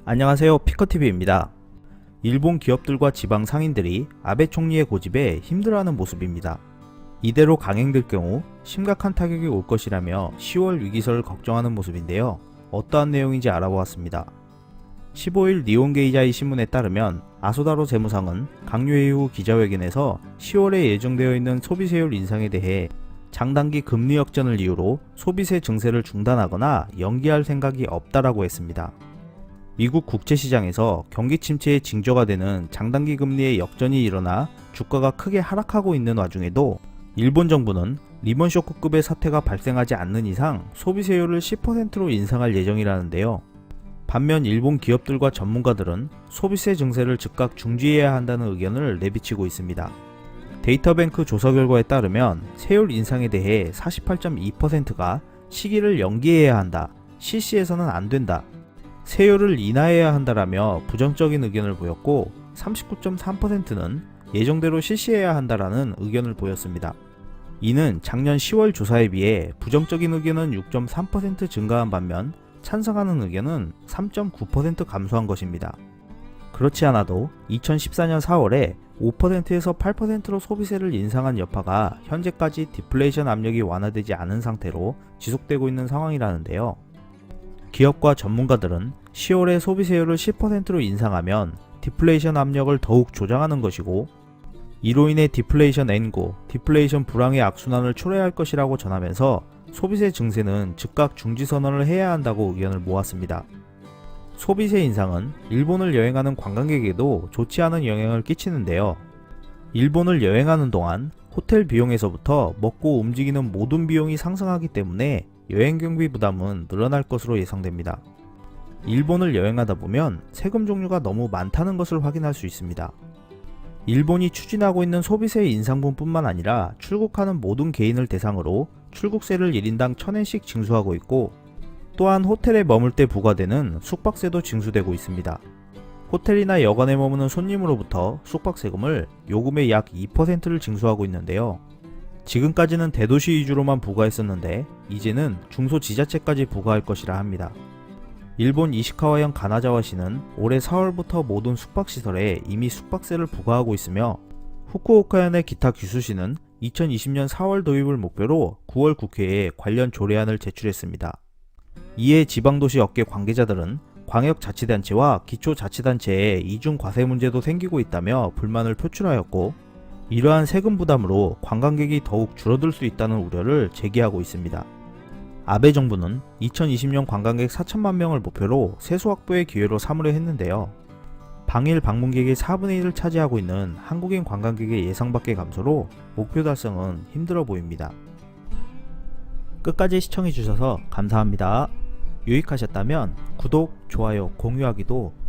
안녕하세요, 피커TV입니다. 일본 기업들과 지방 상인들이 아베 총리의 고집에 힘들어하는 모습입니다. 이대로 강행될 경우 심각한 타격이 올 것이라며 10월 위기설을 걱정하는 모습인데요. 어떠한 내용인지 알아보았습니다. 15일 니혼게이자이 신문에 따르면 아소다로 재무상은 강요회 후 기자회견에서 10월에 예정되어 있는 소비세율 인상에 대해 장단기 금리 역전을 이유로 소비세 증세를 중단하거나 연기할 생각이 없다라고 했습니다. 미국 국채시장에서 경기 침체의 징조가 되는 장단기 금리의 역전이 일어나 주가가 크게 하락하고 있는 와중에도 일본 정부는 리먼쇼크급의 사태가 발생하지 않는 이상 소비세율을 10%로 인상할 예정이라는데요. 반면 일본 기업들과 전문가들은 소비세 증세를 즉각 중지해야 한다는 의견을 내비치고 있습니다. 데이터뱅크 조사 결과에 따르면 세율 인상에 대해 48.2%가 시기를 연기해야 한다, 실시해서는 안 된다, 세율을 인하해야 한다라며 부정적인 의견을 보였고 39.3%는 예정대로 실시해야 한다라는 의견을 보였습니다. 이는 작년 10월 조사에 비해 부정적인 의견은 6.3% 증가한 반면 찬성하는 의견은 3.9% 감소한 것입니다. 그렇지 않아도 2014년 4월에 5%에서 8%로 소비세를 인상한 여파가 현재까지 디플레이션 압력이 완화되지 않은 상태로 지속되고 있는 상황이라는데요. 기업과 전문가들은 10월에 소비세율을 10%로 인상하면 디플레이션 압력을 더욱 조장하는 것이고 이로 인해 디플레이션 N고, 디플레이션 불황의 악순환을 초래할 것이라고 전하면서 소비세 증세는 즉각 중지 선언을 해야 한다고 의견을 모았습니다. 소비세 인상은 일본을 여행하는 관광객에게도 좋지 않은 영향을 끼치는데요. 일본을 여행하는 동안 호텔 비용에서부터 먹고 움직이는 모든 비용이 상승하기 때문에 여행 경비 부담은 늘어날 것으로 예상됩니다. 일본을 여행하다 보면 세금 종류가 너무 많다는 것을 확인할 수 있습니다. 일본이 추진하고 있는 소비세 인상분뿐만 아니라 출국하는 모든 개인을 대상으로 출국세를 1인당 1000엔씩 징수하고 있고 또한 호텔에 머물 때 부과되는 숙박세도 징수되고 있습니다. 호텔이나 여관에 머무는 손님으로부터 숙박세금을 요금의 약 2%를 징수하고 있는데요. 지금까지는 대도시 위주로만 부과했었는데 이제는 중소지자체까지 부과할 것이라 합니다. 일본 이시카와현 가나자와시는 올해 4월부터 모든 숙박시설에 이미 숙박세를 부과하고 있으며 후쿠오카현의 기타 규슈시는 2020년 4월 도입을 목표로 9월 국회에 관련 조례안을 제출했습니다. 이에 지방도시 업계 관계자들은 광역자치단체와 기초자치단체의 이중과세 문제도 생기고 있다며 불만을 표출하였고 이러한 세금 부담으로 관광객이 더욱 줄어들 수 있다는 우려를 제기하고 있습니다. 아베 정부는 2020년 관광객 4천만 명을 목표로 세수 확보의 기회로 삼으려 했는데요. 방일 방문객의 4분의 1을 차지하고 있는 한국인 관광객의 예상 밖의 감소로 목표 달성은 힘들어 보입니다. 끝까지 시청해주셔서 감사합니다. 유익하셨다면 구독, 좋아요, 공유하기도 꼭